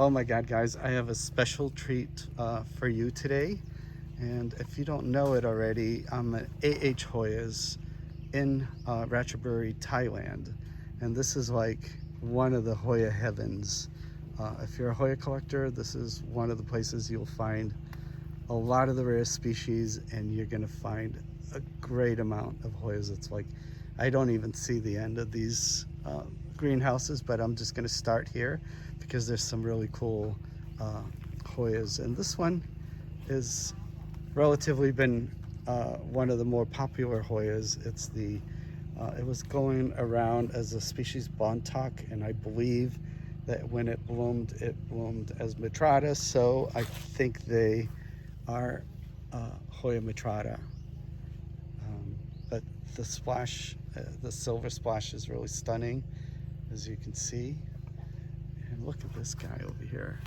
Oh my God, guys, I have a special treat for you today. And if you don't know it already, I'm at AH Hoyas in Ratchaburi, Thailand. And this is like one of the Hoya heavens. If you're a Hoya collector, this is one of the places you'll find a lot of the rare species, and you're gonna find a great amount of Hoyas. It's like, I don't even see the end of these greenhouses, but I'm just gonna start here because there's some really cool Hoyas. And this one is relatively been one of the more popular Hoyas. It's the it was going around as a species Bontoc, and I believe that when it bloomed as Mitrata, so I think they are Hoya Mitrata. But the splash, the silver splash is really stunning, as you can see. And look at this guy over here.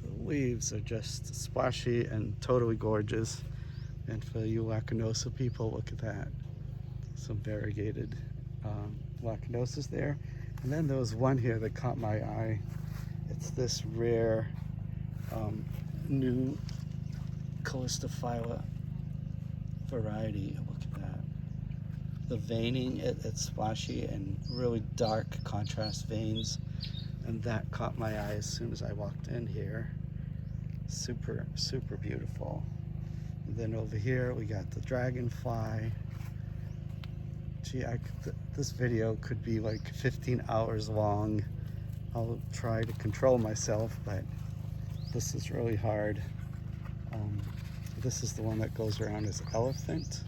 The leaves are just splashy and totally gorgeous. And for you Lacanosa people, look at that. Some variegated Lacanosas there. And then there was one here that caught my eye. It's this rare new Calistophylla variety. Look at that. The veining, it's splashy and really dark contrast veins. And that caught my eye as soon as I walked in here. Super, super beautiful. And then over here we got the dragonfly. Gee, this video could be like 15 hours long. I'll try to control myself, but this is really hard. This is the one that goes around as elephant.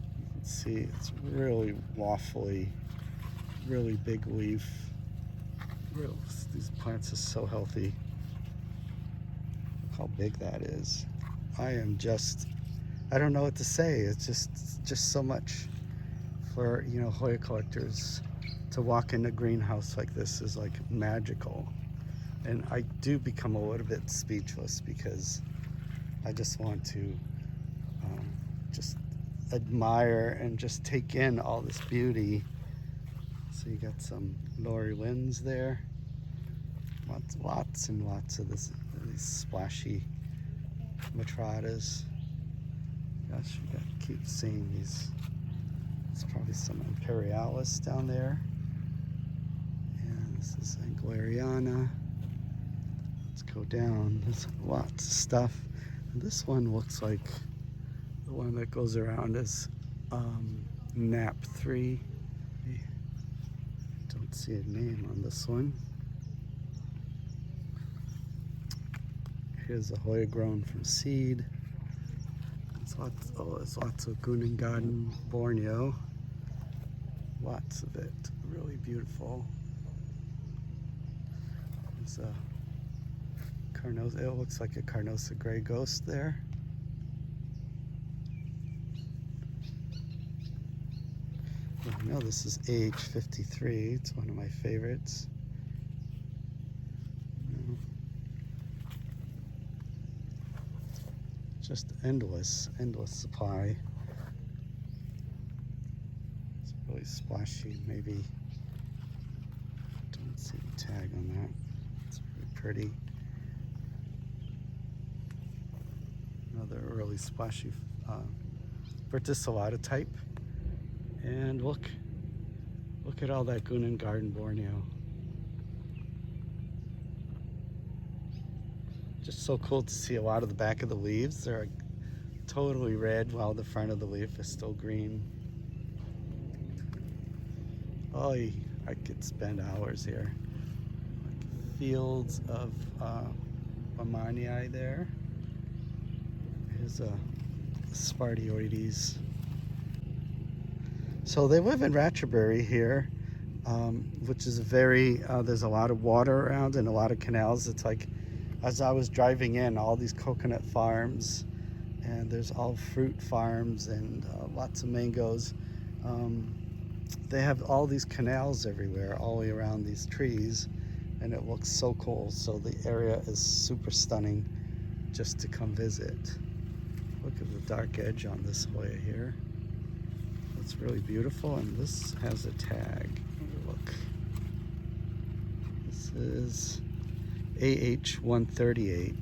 You can see it's really waffly, really big leaf. These plants are so healthy. Look how big that is. I don't know what to say. It's just so much for, you know, Hoya collectors to walk in a greenhouse like this is like magical. And I do become a little bit speechless because I just want to just admire and just take in all this beauty. So you got some Lori Lynn's there. Lots and lots of these splashy Mitratas. Gosh, you gotta keep seeing these. It's probably some Imperialis down there. And this is Angleriana. Let's go down. There's lots of stuff. And this one looks like the one that goes around as Nap 3. Don't see a name on this one. Here's a Hoya grown from seed. There's lots of Gunungan Borneo. Lots of it. Really beautiful. There's a Carnosa. It looks like a Carnosa Gray Ghost there. I know this is AH 53. It's one of my favorites. Just endless supply. It's really splashy. Maybe don't see the tag on that. It's really pretty. Another really splashy verticillata type. And look at all that Gunung Garden Borneo. Just so cool to see a lot of the back of the leaves. They're totally red while the front of the leaf is still green. Oh, I could spend hours here. Like fields of Amanii there. Here's a Spardioides. So they live in Ratchaburi here, which is there's a lot of water around and a lot of canals. It's like, as I was driving in, all these coconut farms, and there's all fruit farms and lots of mangoes. They have all these canals everywhere, all the way around these trees, and it looks so cool. So the area is super stunning just to come visit. Look at the dark edge on this Hoya here. It's really beautiful, and this has a tag. Look. This is AH 138.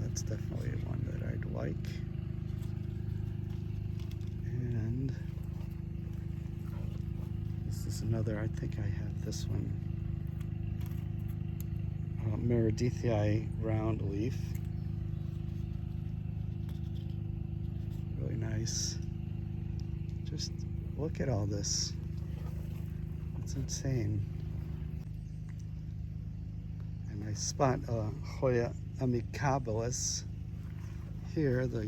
That's definitely one that I'd like. And this is another, I think I have this one. Meredithii round leaf. Really nice. Just look at all this. It's insane. And I spot Hoya amicabilis here, the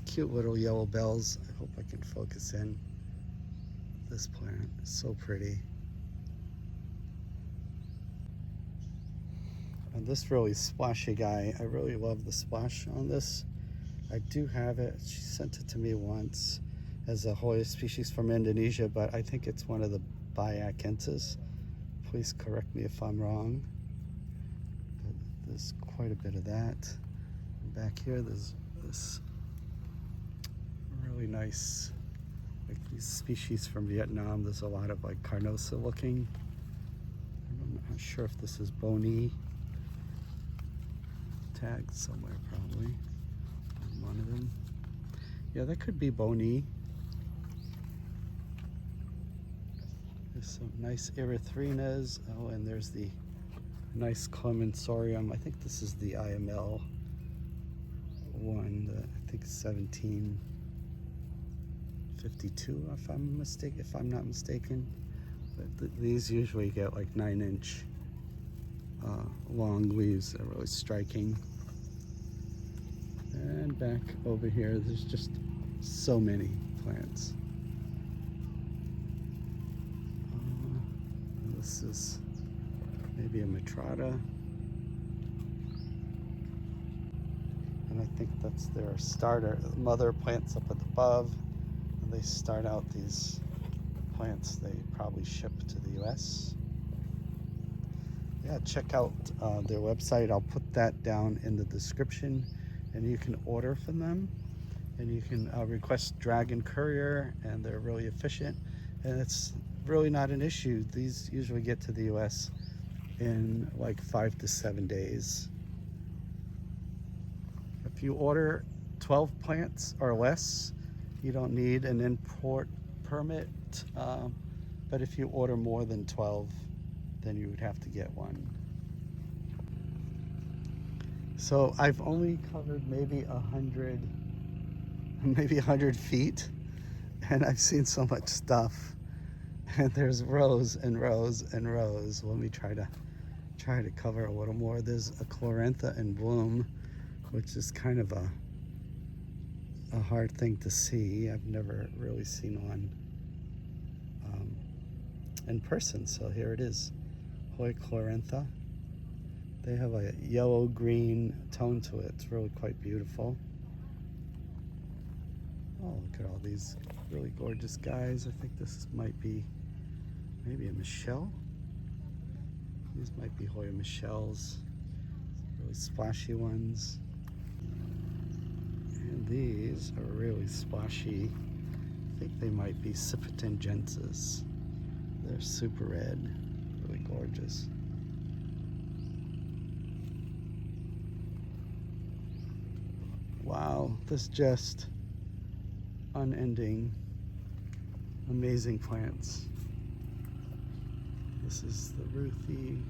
cute little yellow bells. I hope I can focus in. This plant is so pretty. And this really splashy guy, I really love the splash on this. I do have it. She sent it to me once as a Hoya species from Indonesia, but I think it's one of the Biacenses. Please correct me if I'm wrong. But there's quite a bit of that. And back here, there's this really nice, like these species from Vietnam. There's a lot of like carnosa looking. I'm not sure if this is bony. Tagged somewhere probably on one of them. Yeah, that could be bony. There's some nice erythrinas. Oh, and there's the nice Clemensorium. I think this is the IML one, I think 1752 if I'm not mistaken. But these usually get like 9-inch long leaves. They're really striking. And back over here, there's just so many plants. This is maybe a Matrata. And I think that's their starter. Mother plants up at the above. And they start out these plants they probably ship to the US. Yeah, check out their website. I'll put that down in the description, and you can order from them, and you can request Dragon Courier, and they're really efficient, and it's really not an issue. These usually get to the US in like 5 to 7 days. If you order 12 plants or less, you don't need an import permit, but if you order more than 12, then you would have to get one. So I've only covered maybe 100 feet, and I've seen so much stuff, and there's rows and rows and rows. Let me try to cover a little more. There's a Chlorantha in bloom, which is kind of a hard thing to see. I've never really seen one in person, so here it is. Hoya Chlorantha. They have a yellow-green tone to it. It's really quite beautiful. Oh, look at all these really gorgeous guys. I think this might be maybe a Michelle. These might be Hoya Michelles. Really splashy ones. And these are really splashy. I think they might be Cipitangensis. They're super red. Really gorgeous. Wow, this just unending, amazing plants. This is the Ruthie.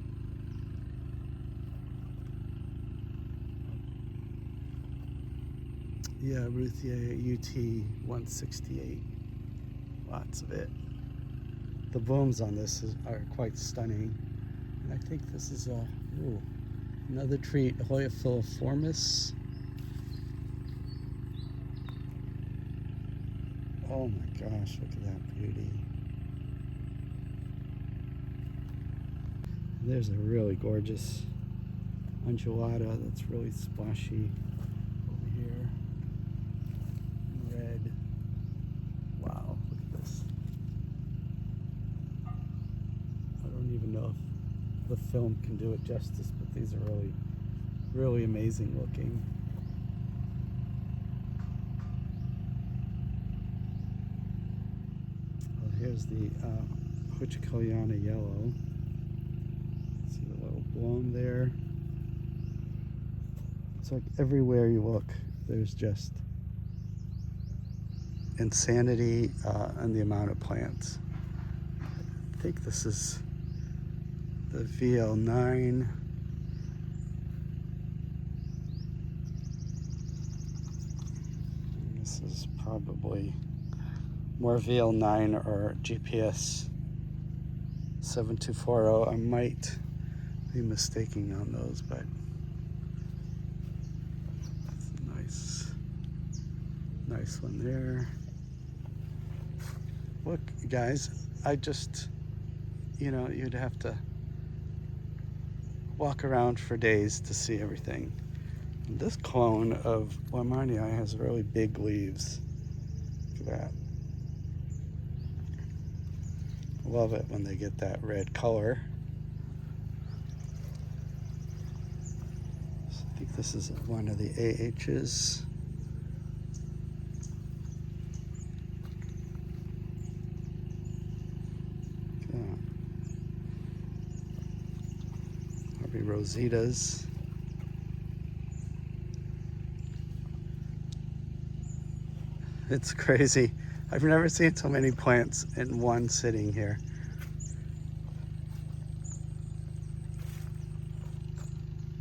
Yeah, Ruthia UT 168. Lots of it. The blooms on this are quite stunning. And I think this is another treat, Hoya filiformis. Oh my gosh, look at that beauty. There's a really gorgeous undulata that's really splashy over here. Red. Wow, look at this. I don't even know if the film can do it justice, but these are really, really amazing looking. Here's the Huchikoyana yellow. See the bloom there. It's like everywhere you look, there's just insanity in the amount of plants. I think this is the VL9. This is probably more VL9 or GPS 7240. I might be mistaking on those, but that's a nice one there. Look, guys, I just, you'd have to walk around for days to see everything. And this clone of Lemania has really big leaves. Look at that. Love it when they get that red color. So I think this is one of the AHs. Probably Rositas. It's crazy. I've never seen so many plants in one sitting here.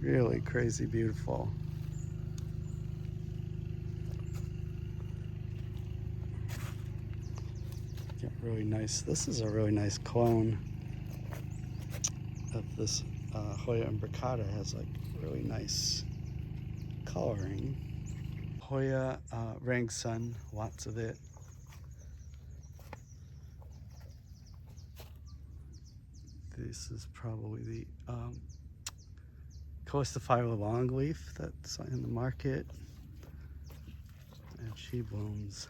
Really crazy beautiful. Get really nice. This is a really nice clone of this Hoya imbricata. Has like really nice coloring. Hoya Rang Sun, lots of it. This is probably the Coastaphylla longleaf that's in the market, and she blooms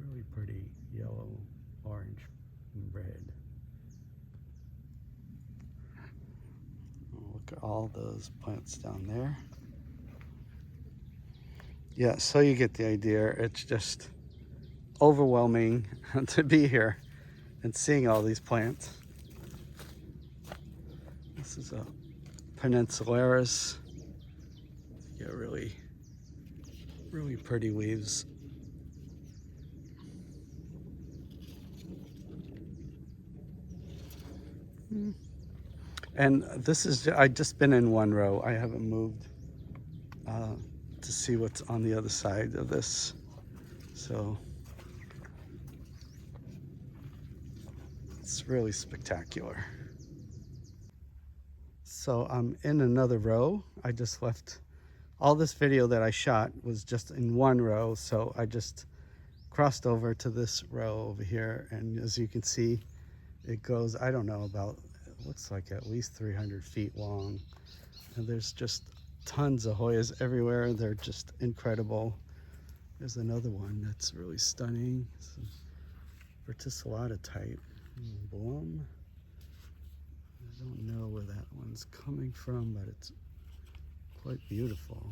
really pretty yellow, orange, and red. Look at all those plants down there. Yeah, so you get the idea. It's just overwhelming to be here and seeing all these plants. This is a Peninsularis. Yeah, really pretty leaves. And this is, I've just been in one row. I haven't moved to see what's on the other side of this. So it's really spectacular. So I'm in another row. I just left, all this video that I shot was just in one row. So I just crossed over to this row over here. And as you can see, it goes, I don't know, about, it looks like at least 300 feet long. And there's just tons of Hoyas everywhere. They're just incredible. There's another one that's really stunning. Verticillata type bloom. I don't know where that one's coming from, but it's quite beautiful.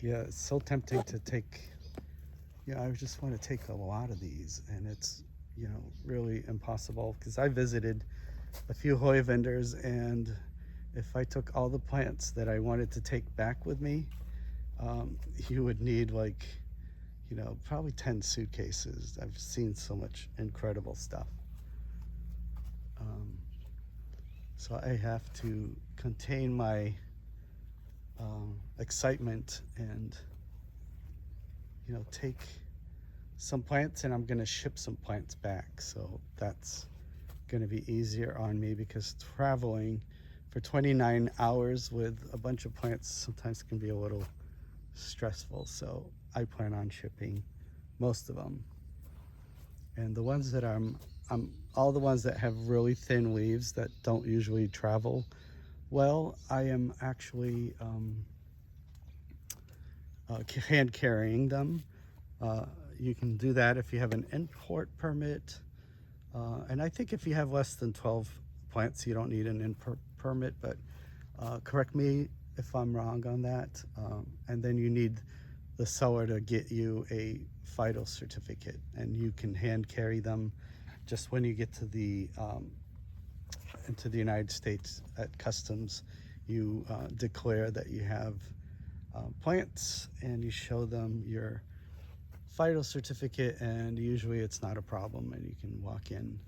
Yeah, it's so tempting to take, I just want to take a lot of these, and it's, really impossible, because I visited a few Hoya vendors, and if I took all the plants that I wanted to take back with me, you would need like, probably 10 suitcases. I've seen so much incredible stuff. So I have to contain my excitement and, take some plants, and I'm going to ship some plants back. So that's going to be easier on me, because traveling for 29 hours with a bunch of plants sometimes can be a little stressful. So I plan on shipping most of them. And the ones that all the ones that have really thin leaves that don't usually travel well, I am actually hand carrying them. You can do that if you have an import permit. And I think if you have less than 12 plants, you don't need an import permit, but correct me if I'm wrong on that. And then you need the seller to get you a FIDO certificate, and you can hand carry them. Just when you get to the into the United States at customs, you declare that you have plants, and you show them your FIDO certificate, and usually it's not a problem, and you can walk in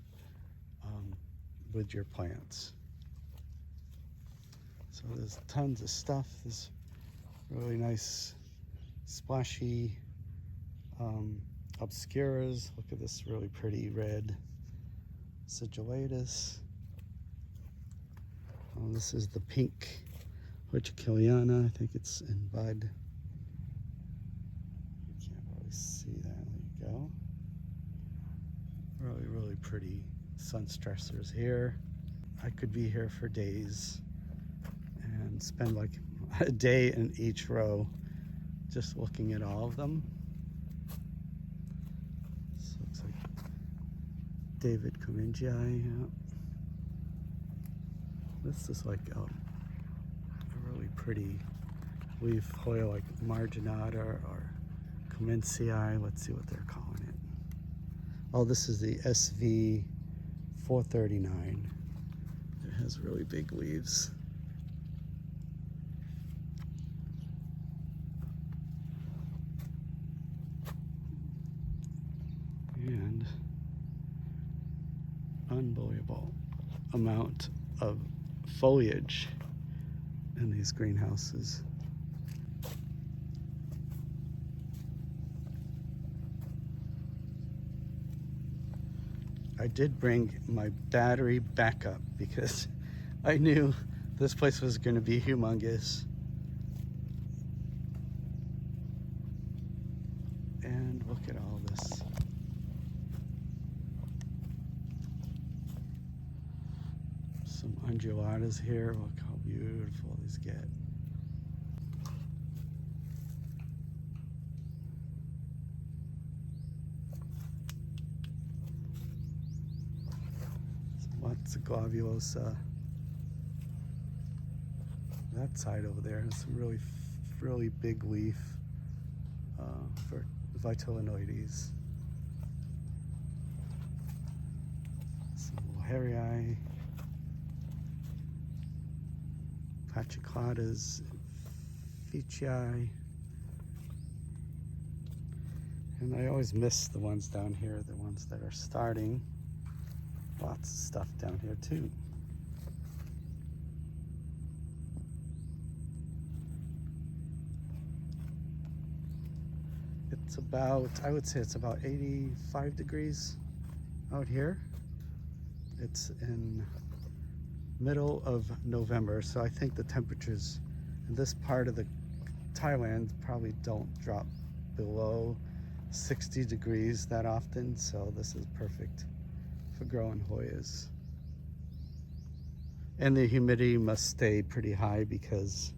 with your plants. So there's tons of stuff. There's really nice splashy obscuras. Look at this really pretty red Sigillatus. This is the pink Ratchaburi. I think it's in bud. You can't really see that. There you go. Really, really pretty sun stressors here. I could be here for days and spend like a day in each row just looking at all of them. This looks like David Comingii. Yeah. This is like a really pretty leaf Hoya, like marginata or Comingii. Let's see what they're calling it. Oh, this is the SV 439. It has really big leaves. And unbelievable amount of foliage in these greenhouses. I did bring my battery backup because I knew this place was going to be humongous. And look at all this. Some undulatas here. Look how beautiful these get. Lots of globulosa. That side over there has some really big leaf for Vitellinoides. Some Harryi, Pachacladas, Ficii. And I always miss the ones down here, the ones that are starting. Lots of stuff down here too. It's about, I would say it's about 85 degrees out here. It's in middle of November, so I think the temperatures in this part of the Thailand probably don't drop below 60 degrees that often, so this is perfect for growing Hoyas. And the humidity must stay pretty high because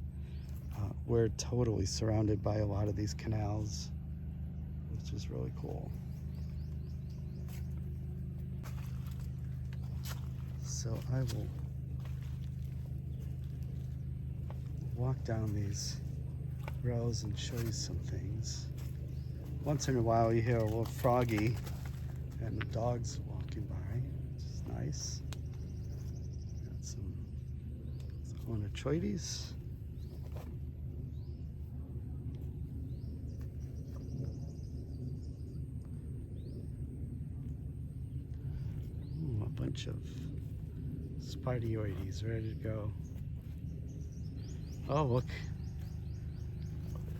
we're totally surrounded by a lot of these canals, which is really cool. So I will walk down these rows and show you some things. Once in a while you hear a little froggy and the dogs walking by, which is nice. Got some Honochoides. A bunch of Spidioides ready to go. Oh, look.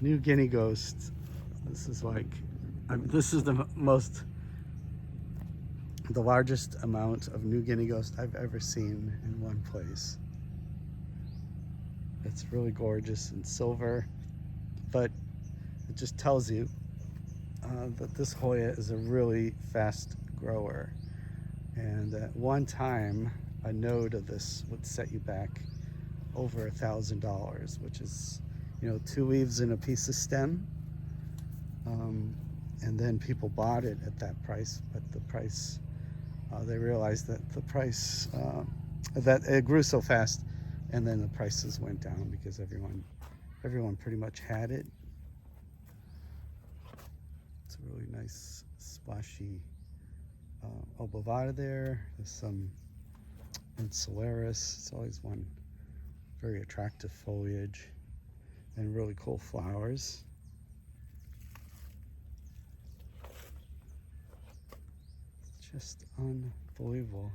New Guinea ghost. This is like, this is the largest amount of New Guinea ghost I've ever seen in one place. It's really gorgeous and silver, but it just tells you that this Hoya is a really fast grower. And at one time, a node of this would set you back over $1,000, which is, 2 leaves and a piece of stem. And then people bought it at that price, but the price, they realized that the price, that it grew so fast, and then the prices went down because everyone pretty much had it. really nice splashy obovata there. There's some insularis. It's always one very attractive foliage and really cool flowers. Just unbelievable.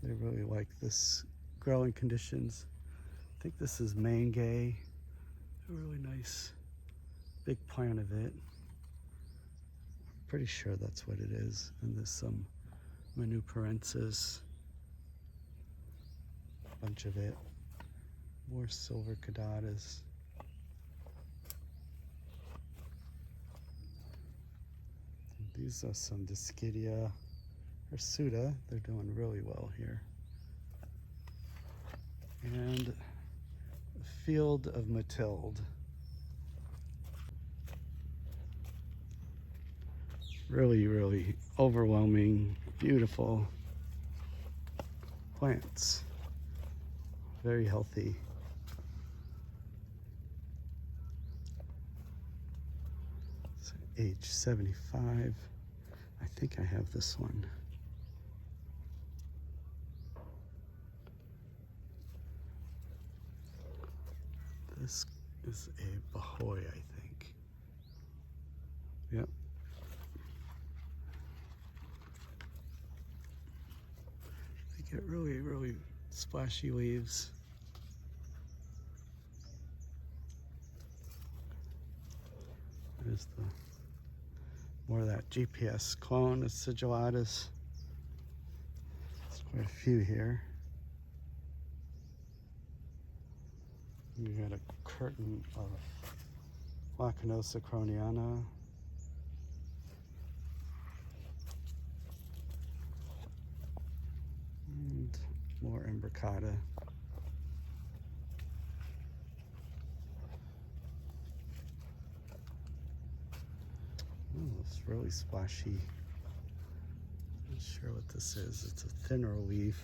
They really like this growing conditions. I think this is Mangay. A really nice big plant of it. Pretty sure that's what it is. And there's some Manuparensis. A bunch of it. More silver caudatas. These are some Dischidia hirsuta. They're doing really well here. And a field of Matilde. Really, really overwhelming, beautiful plants. Very healthy. H75. I think I have this one. This is a Bahoy, I think. Yep. They get really, really splashy leaves. There's the more of that GPS clone of Sigillatus. There's quite a few here. We got a curtain of Lacanosa croniana. And more imbricata. Oh, it's really splashy. Not sure what this is. It's a thinner leaf.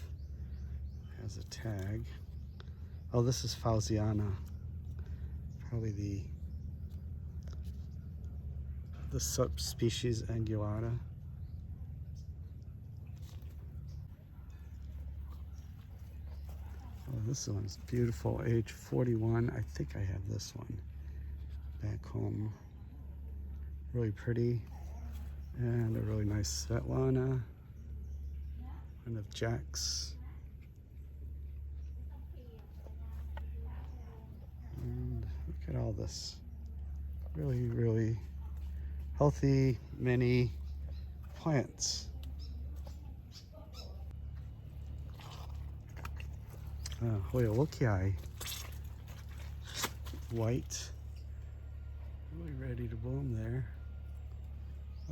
It has a tag. Oh, this is Fausiana. Probably the subspecies Angulata. Oh, this one's beautiful. Age 41. I think I have this one back home. Really pretty. And a really nice Svetlana. One of Jack's. And look at all this. Really, really healthy mini plants. Hoya Nursery. White. Really ready to bloom there.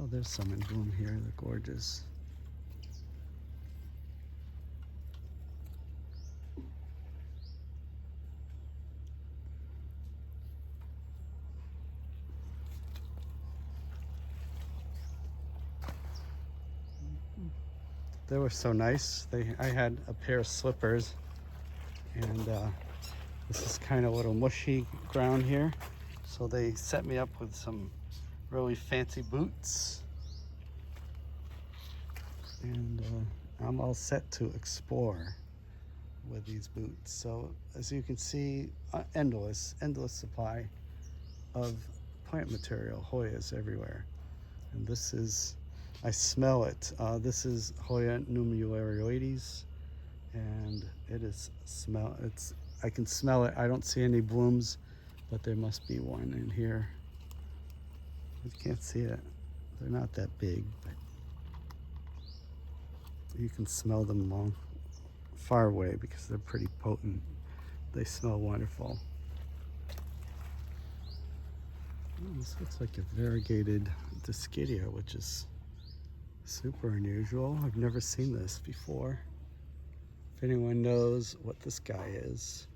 Oh, there's some in bloom here. They're gorgeous. They were so nice. I had a pair of slippers, and this is kind of a little mushy ground here. So they set me up with some really fancy boots. And I'm all set to explore with these boots. So as you can see, endless supply of plant material, Hoyas everywhere. And this is, I smell it. This is Hoya Nursery, and it is I can smell it. I don't see any blooms, but there must be one in here. You can't see it. They're not that big, but you can smell them far away because they're pretty potent. They smell wonderful. Oh, this looks like a variegated Dischidia, which is super unusual. I've never seen this before. If anyone knows what this guy is,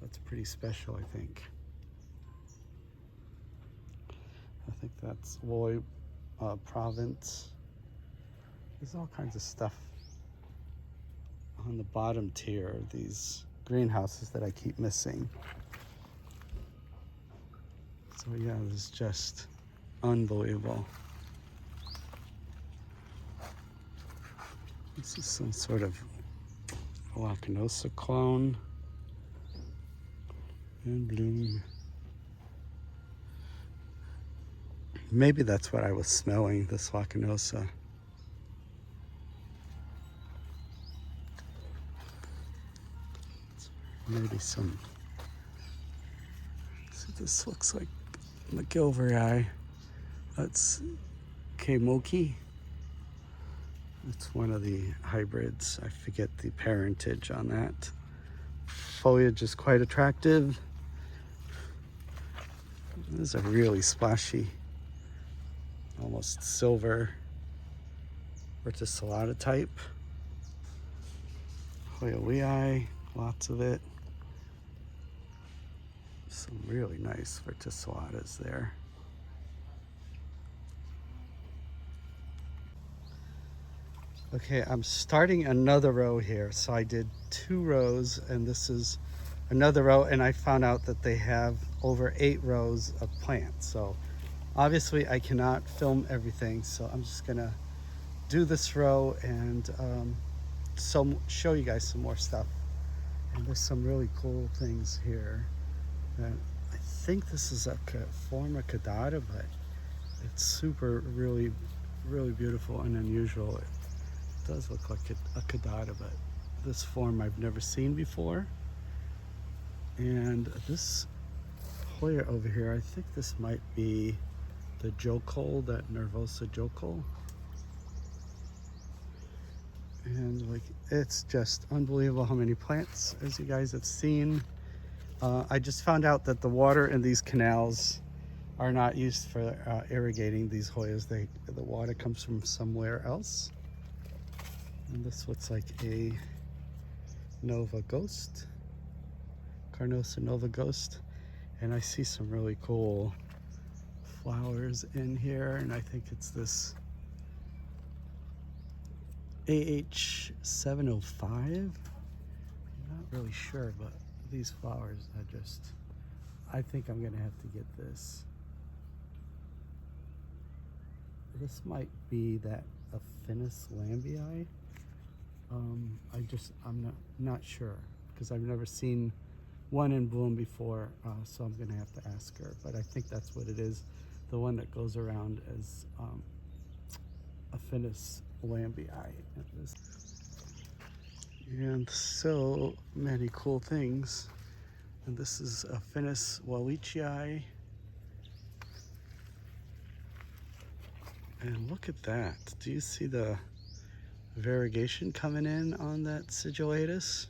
that's pretty special, I think. I think that's Loy Province. There's all kinds of stuff on the bottom tier of these greenhouses that I keep missing. So yeah, this is just unbelievable. This is some sort of Lacanosa clone in bloom. Maybe that's what I was smelling, this Lacanosa. Maybe some. So this looks like McGilvery. That's Kemoki. It's one of the hybrids. I forget the parentage on that. Foliage is quite attractive. This is a really splashy, almost silver verticillata type. Hoya, lots of it. Some really nice verticillatas there. Okay, I'm starting another row here. So I did 2 rows and this is another row, and I found out that they have over 8 rows of plants. So obviously I cannot film everything, so I'm just gonna do this row and show you guys some more stuff. And there's some really cool things here. And I think this is a form of Caudata, but it's super, really beautiful and unusual. It does look like a Caudata, but this form I've never seen before. And this Hoya over here, I think this might be the Jokol, that Nervosa Jokol. And like, it's just unbelievable how many plants, as you guys have seen. I just found out that the water in these canals are not used for irrigating these Hoyas. The water comes from somewhere else. And this looks like a Nova Ghost, Carnosa Nova Ghost. And I see some really cool flowers in here, and I think it's this AH 705. I'm not really sure, but these flowers I think I'm gonna have to get this. This might be that Affinis lambii. I'm not sure, because I've never seen one in bloom before, so I'm gonna have to ask her, but I think that's what it is, the one that goes around as Affinis lambii. And so many cool things. And this is Affinis wallichii. And look at that. Do you see the variegation coming in on that Sigillatus?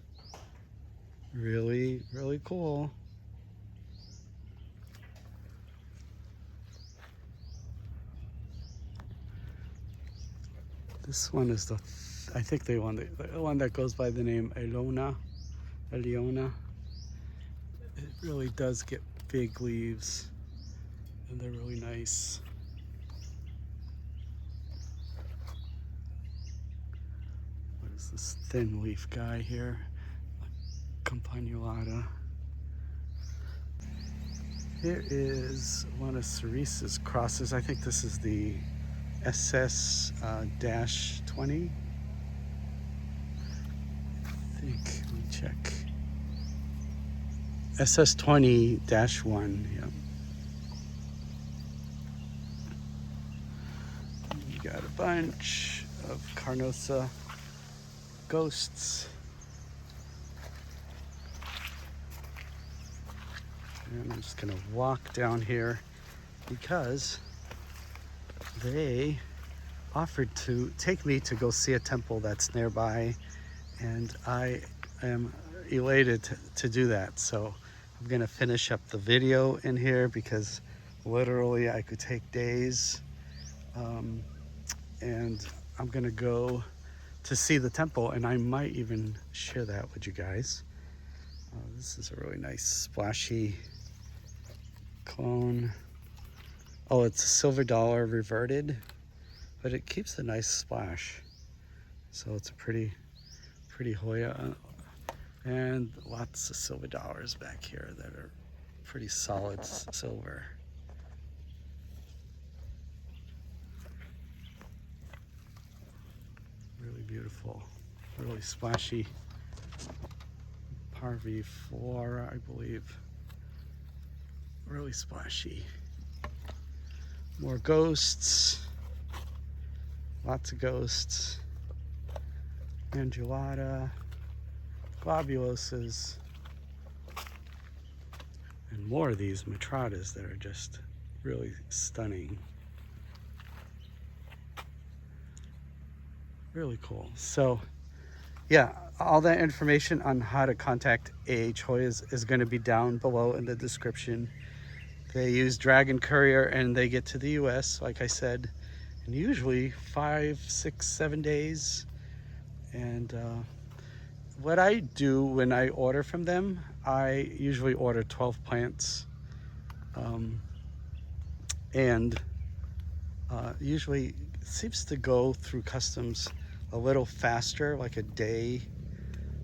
Really cool. This one is I think the one that goes by the name Eliona. It really does get big leaves, and they're really nice. What is this thin leaf guy here? Campanulata. Here is one of Cerise's crosses. I think this is the SS-20. Let me check. SS-20-1, yeah. You got a bunch of Carnosa ghosts. And I'm just gonna walk down here because they offered to take me to go see a temple that's nearby, and I am elated to do that. So I'm gonna finish up the video in here because literally I could take days, and I'm gonna go to see the temple, and I might even share that with you guys. This is a really nice splashy clone. Oh, it's a silver dollar reverted, but it keeps a nice splash. So it's a pretty Hoya, and lots of silver dollars back here that are pretty solid silver. Really beautiful, really splashy. Parviflora, I believe. Really splashy. More ghosts. Lots of ghosts. Angulata, globuloses, and more of these matradas that are just really stunning. Really cool. So yeah, all that information on how to contact AH Hoyas is going to be down below in the description. They use Dragon Courier and they get to the US, like I said, in usually 5, 6, 7 days. And what I do when I order from them, I usually order 12 plants. And usually seems to go through customs a little faster, like a day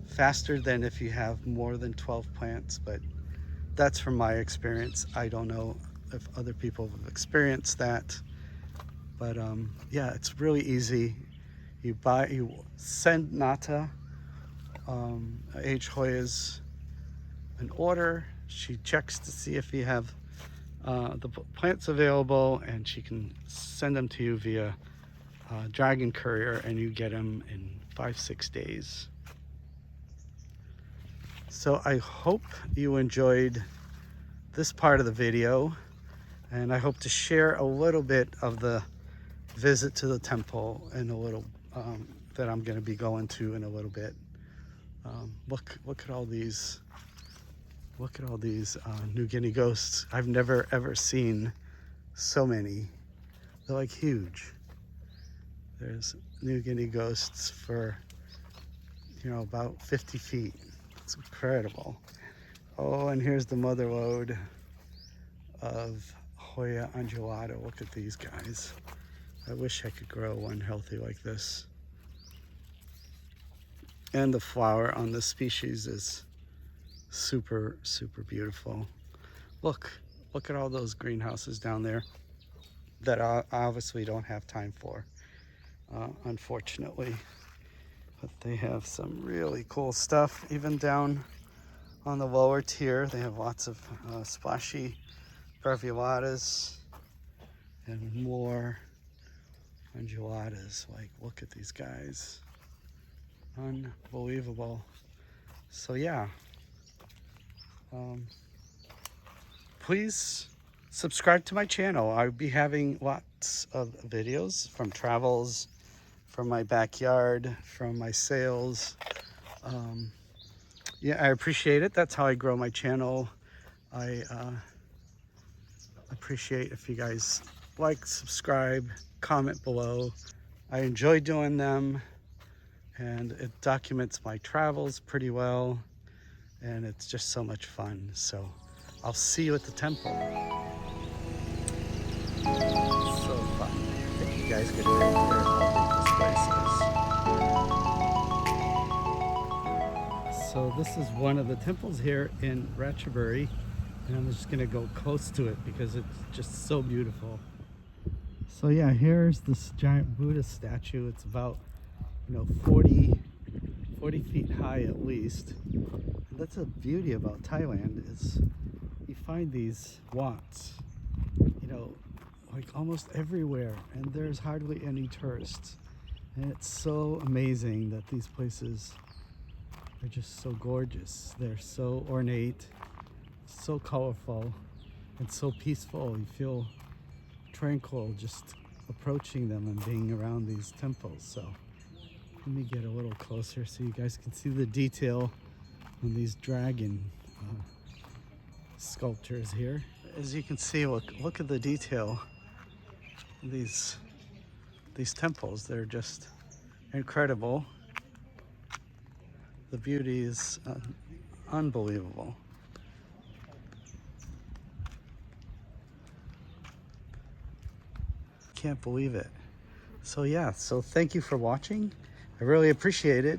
faster than if you have more than 12 plants, but that's from my experience. I don't know if other people have experienced that, but yeah, it's really easy. You send Nata, AH Hoya's, an order. She checks to see if you have the plants available, and she can send them to you via Dragon Courier, and you get them in 5-6 days. So I hope you enjoyed this part of the video, and I hope to share a little bit of the visit to the temple and a little that I'm going to be going to in a little bit. Look at all these. Look at all these New Guinea ghosts. I've never ever seen so many. They're like huge. There's New Guinea ghosts for, you know, about 50 feet. It's incredible. Oh, and here's the mother lode of Hoya undulata. Look at these guys. I wish I could grow one healthy like this. And the flower on this species is super, super beautiful. Look at all those greenhouses down there that I obviously don't have time for, unfortunately. But they have some really cool stuff. Even down on the lower tier, they have lots of splashy parvulatas and more undulatas. Like, look at these guys. Unbelievable. So yeah, please subscribe to my channel. I'll be having lots of videos from travels, from my backyard, from my sales. Yeah, I appreciate it. That's how I grow my channel. I appreciate if you guys like, subscribe, comment below. I enjoy doing them, and it documents my travels pretty well, and it's just so much fun. So I'll see you at the temple. So fun. I think you guys can hear how big this place is. So this is one of the temples here in Ratchaburi, and I'm just gonna go close to it because it's just so beautiful. So yeah, here's this giant Buddha statue. It's about, you know, 40 feet high at least. And that's the beauty about Thailand, is you find these wats, you know, like almost everywhere, and there's hardly any tourists. And it's so amazing that these places are just so gorgeous. They're so ornate, so colorful, and so peaceful. You feel tranquil just approaching them and being around these temples. So let me get a little closer so you guys can see the detail on these dragon sculptures here. As you can see, look at the detail of these temples. They're just incredible. The beauty is unbelievable. Can't believe it. So yeah, so thank you for watching. I really appreciate it.